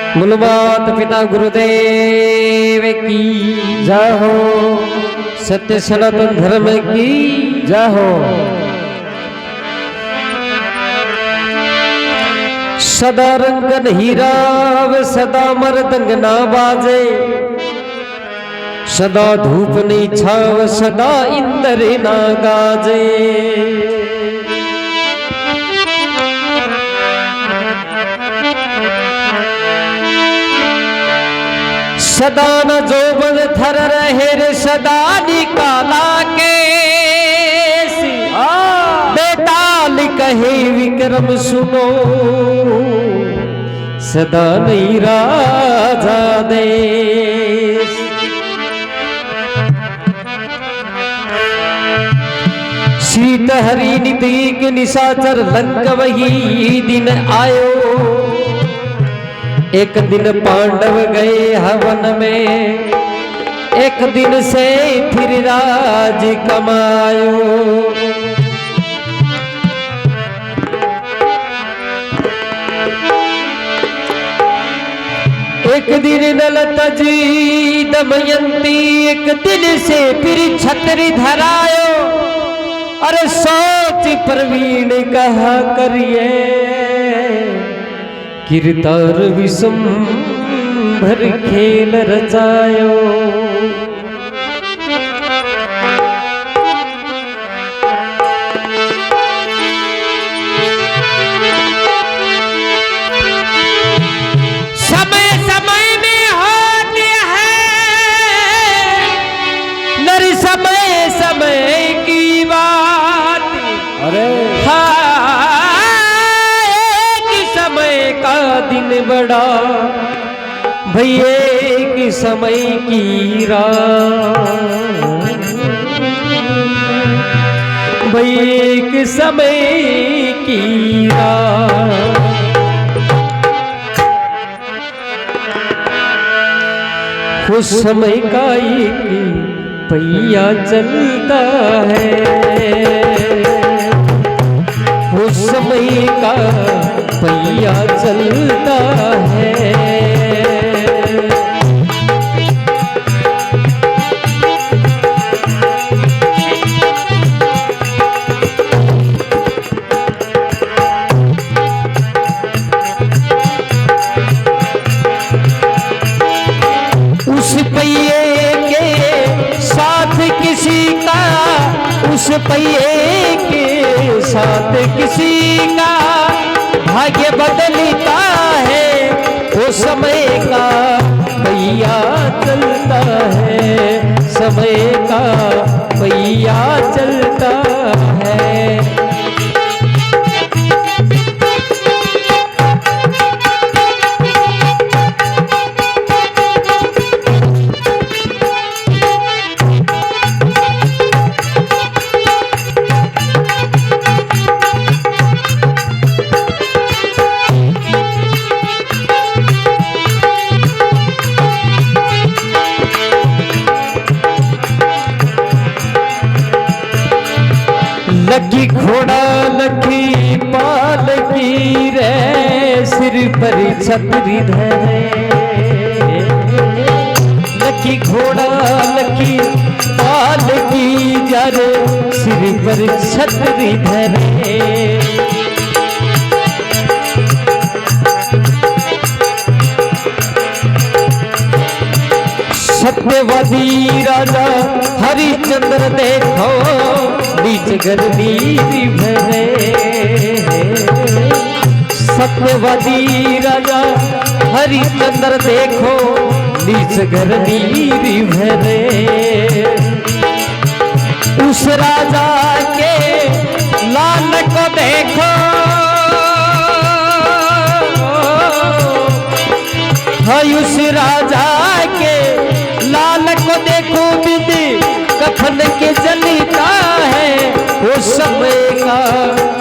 बोलो माता पिता गुरुदेव की जय हो। सत्य सनातन धर्म की जय हो। सदा रंगन हीराव सदा मर्दंग ना बाजे, सदा धूप नहीं छाव सदा इंद्र ना गाजे। सदा न जोबन थर रहे रे सदा निकाला के बेताल कहे विक्रम सुनो, सदा नहीं राजा देश। शीत हरि नितिक निशाचर लंक वही दिन आयो, एक दिन पांडव गए हवन में, एक दिन से फिर राज कमायो। एक दिन नल तजी दमयंती, एक दिन से फिर छतरी धरायो। अरे सोच प्रवीण कहा करिए, कीर्तार विशंभर खेल रचायो। समय समय में होती है नर समय समय की बात। अरे दिन बड़ा भैया एक समय की रात, भैया एक समय की रात। उस समय का एक पहिया चलता है, उस समय का पहिया चलता है। उस पहिए के साथ किसी का, उस पहिए के साथ किसी का भाग्य बदलता है। वो समय का पहिया चलता है, समय का पहिया चलता है। लकी घोड़ा लकी पाल की रे, सिर पर छतरी धरे। लकी घोड़ा लकी पाल की जरे, सिर पर छतरी धरे। सत्यवादी राजा हरिश्चंद्र देखो, बीच गर्मी भरे। सत्यवादी राजा हरिश्चंद्र देखो, बीच गर्मी भरे। उस राजा के लाल को देखो, उस राजा के लाल को देखो, विधि कफन के जलता है। वो समय का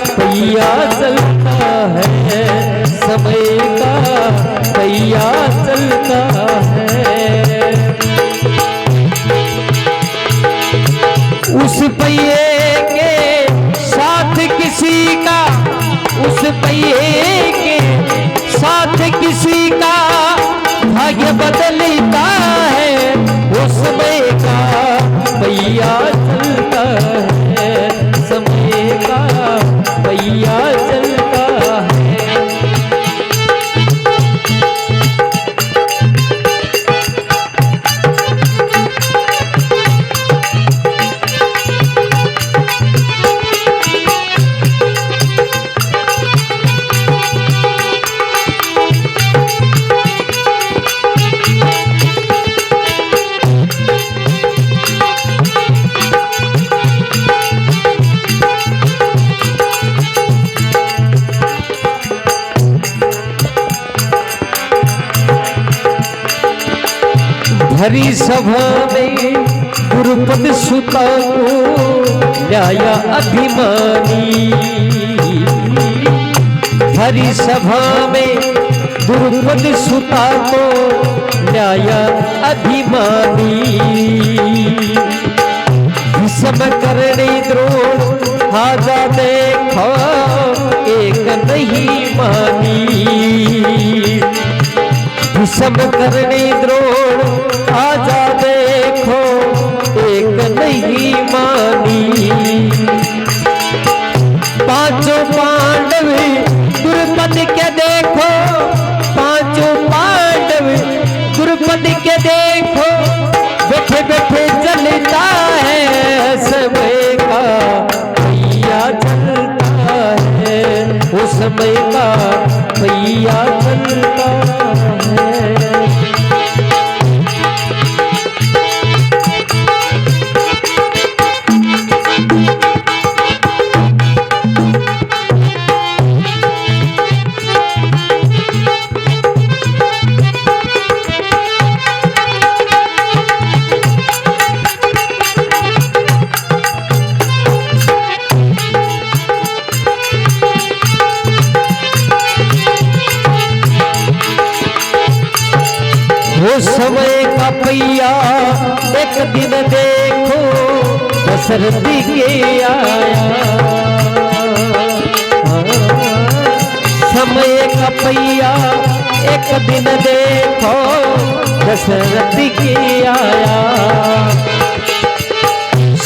पहिया चलता है, समय का पहिया चलता है। उस पहिए के साथ किसी का, उस पहिए के साथ किसी का हरि सभा में गुरुपद सुता को न्याय अभिमानी। हरि सभा में गुरुपद सुता को न्याय अभिमानी। विषम करने द्रोण हाजा देखो एक नहीं मानी। विषम करने द्रोण आजा देखो एक नहीं मानी। पांचों पांडव गुरुपद के देखो, पांचों पांडव गुरुपद के देखो, बैठे बैठे चलता है समय का पहिया चलता है, वो समय का पहिया चलता है। वो समय का पहिया एक दिन देखो दशरथ के आया। समय का पहिया एक दिन देखो दशरथ के आया।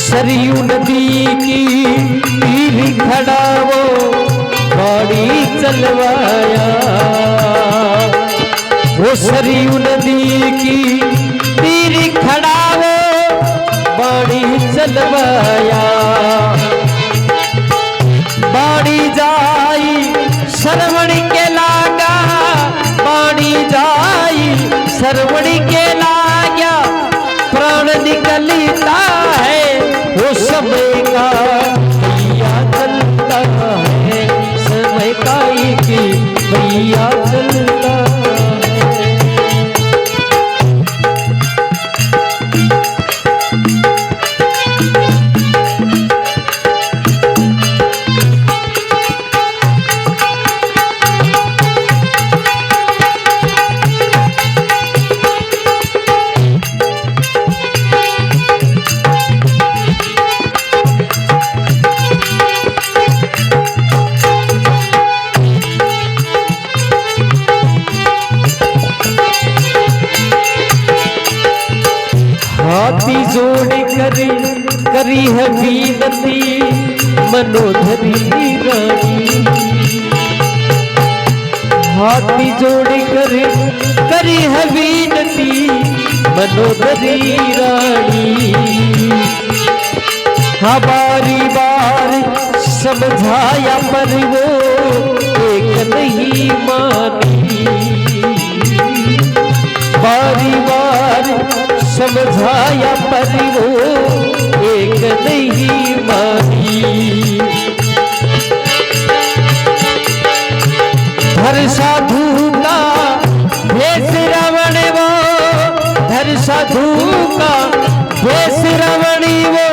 सरयू नदी की तीर खड़ा वो गाड़ी चलवाया। वो सरयू नदी की तीर खड़ा वो बाड़ी चलवाया। बाड़ी जाई सरवण के लागा, बाड़ी जाई सरवण के लागा, प्राण निकलता है वो समय का पहिया चलता है, समय का की पहिया चलता है। हाथी जोड़ करी है विनती मनोधरी रानी। हाथी जोड़ करी है विनती मनोधरी रानी। हाँ बारी बार समझाया पर वो एक नहीं मानी। बारी बार समझाया पर वो एक नहीं मानी। धर साधु का भेष रावण वो, धर साधु का भेष रावणी वो,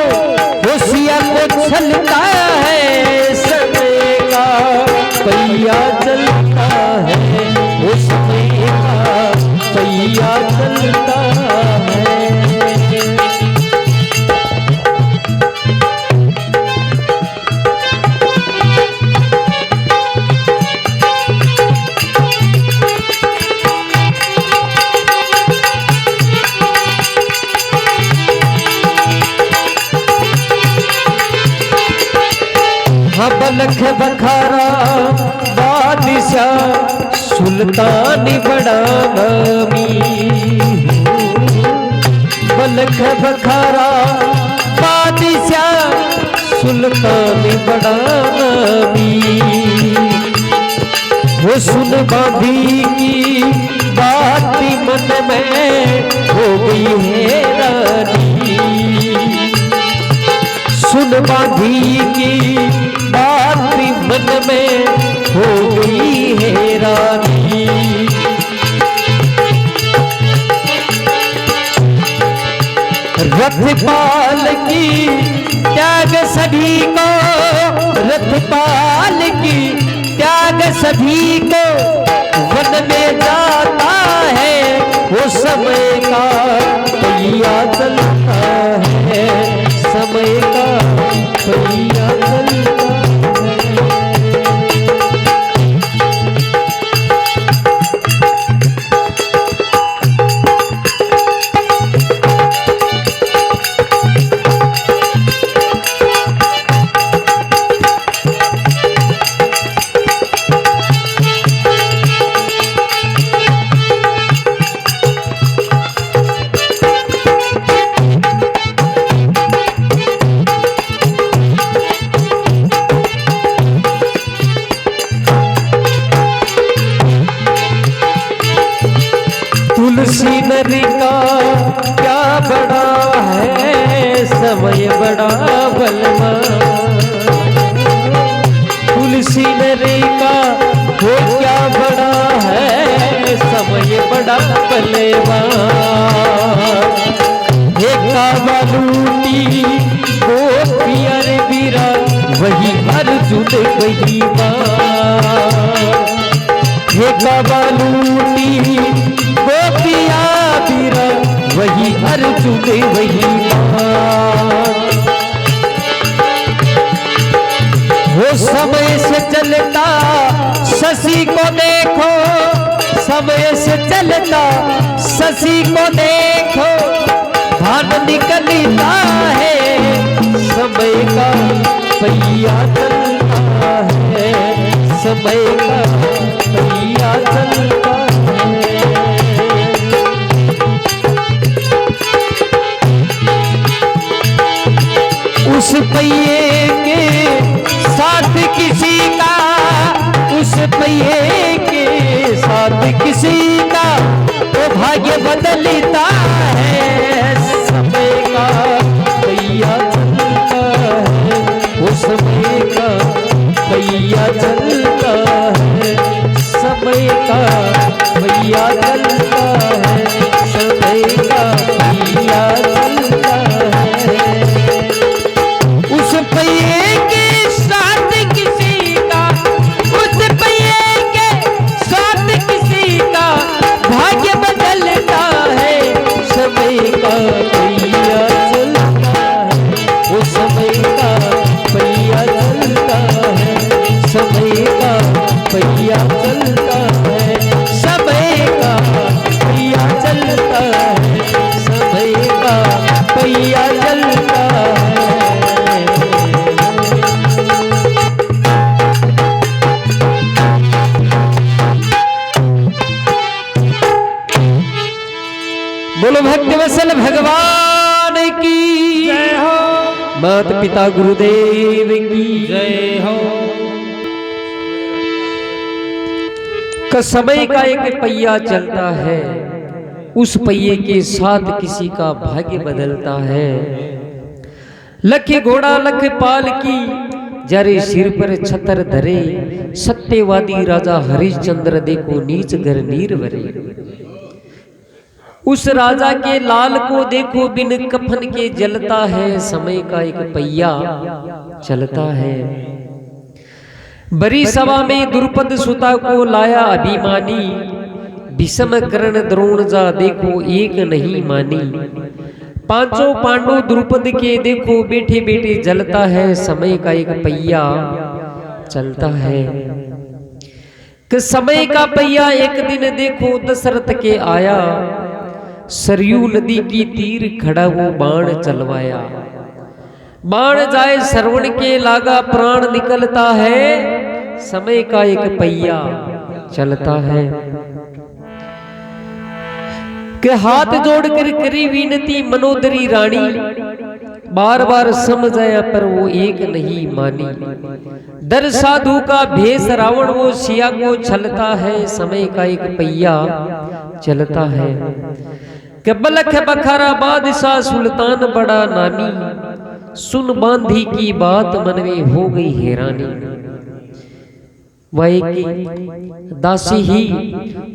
होशियार को चलता है समय का पहिया चलता है, वो समय का पहिया चलता है। हाँ बलख बखारा बादशाह सुल्तान बड़ा नामी। बलख बखारा बादशाह सुल्तान बड़ा नामी। वो सुन बांधी की बात मन में हो गई हैरानी। सुन बांधी की बात मन में हो गई हैरानी। रथपाल की त्याग सभी को, रथपाल की त्याग सभी को, वन में जाता है वो समय का पहिया चलता है, समय का पहिया चलता है। तुलसी नदी का क्या बड़ा है समय बड़ा बलवान, तुलसी नदी का वो क्या बड़ा है समय बड़ा बलवान। कावलूटी वो पियर बीरा वही अर्जुन वही हे कावलूटी गोपिया बीरा वही अर्जुन वही वो समय से चलता शशि को देखो, समय से चलता शशि को देखो, भान निकलता है समय का पहिया चलता है, समय का पहिया चलता है। उस पहिए के साथ किसी का, उस पहिए के साथ किसी का तो भाग्य बदलता है, समय का पहिया चलता है, वो समय का पहिया चलता है, समय का पहिया चलता है, समय का पहिया चलता है। उस पहिए के साथ किसी का, उस पहिए के साथ किसी का भाग्य बदलता है, समय का पहिया चलता है, वो समय का पहिया चलता है, समय का पहिया चलता है, समय का पहिया चलता है, समय का पहिया चलता है। बोलो भक्त वत्सल भगवान की जय हो, माता पिता गुरुदेव की जय हो। का समय का एक पहिया चलता है, उस पहिए के साथ किसी का भाग्य बदलता है। लख घोड़ा लख पाल की जरे सिर पर छतर धरे, सत्यवादी राजा हरिश्चंद्र देखो नीच घर नीर भरे। उस राजा के लाल को देखो बिन कफन के जलता है, समय का एक पहिया चलता है। बड़ी सभा में द्रुपद सुता को लाया अभिमानी, भीष्म कर्ण द्रोण जा देखो एक नहीं मानी। पांचों पांडव द्रुपद के देखो बैठे बैठे जलता है, समय का एक पहिया चलता है। कि समय का पहिया एक दिन देखो दशरथ के आया, सरयू नदी की तीर खड़ा वो बाण चलवाया। बाण जाए श्रवण के लागा प्राण निकलता है, समय का एक पहिया चलता है। के हाथ जोड़कर करी विनती मनोदरी रानी, बार बार समझाया पर वो एक नहीं मानी। दर साधु का भेष रावण वो सिया को छलता है, समय का एक पहिया चलता है। के बलख बखारा बादशाह सुल्तान बड़ा नामी, सुन बांधी की बात मन में हो गई हैरानी। वही की दासी ही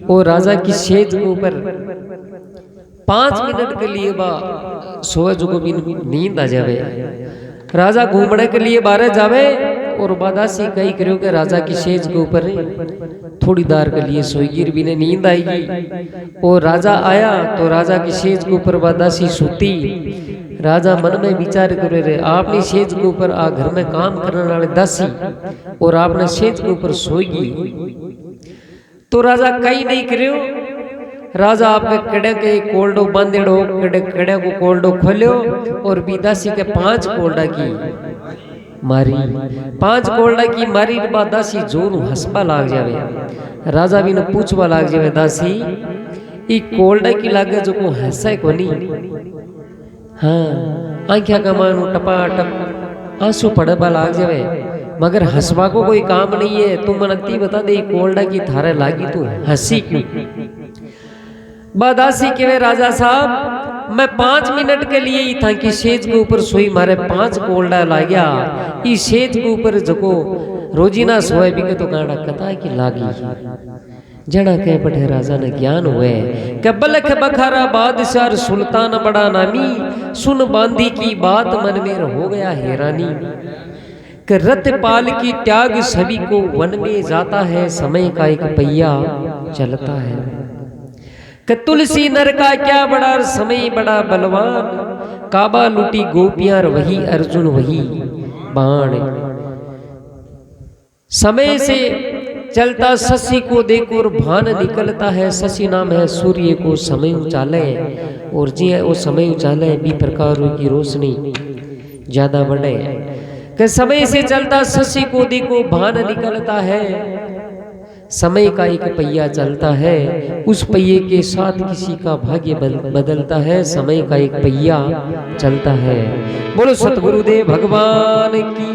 और राजा की सेज के ऊपर 5 मिनट के लिए बा सोए जो भी नींद आ जावे। राजा घूमने के लिए बाहर जावे और बादासी कही करो कि राजा की सेज के ऊपर थोड़ी देर के लिए सोईगिर भी ने नींद आएगी। और राजा आया तो राजा की सेज के ऊपर बादासी सोती। राजा मन में विचार करे रे आपने सेज के ऊपर आ घर में काम करने वाले दासी और आपने सेज के ऊपर सोएगी। तो राजा कहीं नहीं करो। राजा आपके कड़े के कोल्डो बांधेड़ो कड़े को कोल्डो खोलो और दासी के 5 कोल्डा की मारी। 5 कोल्डा की मारी के बाद दासी जोर हंसपा लाग जावे। राजा भी ने पूछवा लाग जावे दासी ई कोल्डा की लागे जो को हंसे कोनी। हाँ आंखिया का मानो टपाटप आंसू पड़बा लाग जावे मगर हंसवा को कोई काम नहीं है। तुम मनती बता दे कोल्डा की थारे लागी तू हंसी क्यों। बादासी के राजा साहब मैं 5 मिनट के लिए ही था कि सेज के ऊपर सोई मारे 5 कोल्डा ला गया। इस सेज के ऊपर जको रोजीना सोए भी के तो गाड़ा कता की लागी। जड़ा के बड़े राजा ने ज्ञान हुए कि बलख बखारा बादशाह सुल्तान बड़ा नामी सुन बांधी की बात मन में हो गया हैरानी। कि रतपाल की त्याग सभी को वन में जाता है समय का एक पहिया चलता है। कि तुलसी नर का क्या बड़ा समय बड़ा बलवान काबा लूटी गोपियां वही अर्जुन वही बाण। समय से चलता शशि को देखो और भान निकलता है। शशि नाम है सूर्य को समय उचाले और जी वो समय उचाले भी प्रकार की रोशनी ज्यादा बढ़े। कि समय से चलता शशि को देखो भान निकलता है। समय का एक पहिया चलता है उस पहिए के साथ किसी का भाग्य बदलता है। समय का एक पहिया चलता है। बोलो सतगुरुदेव भगवान की।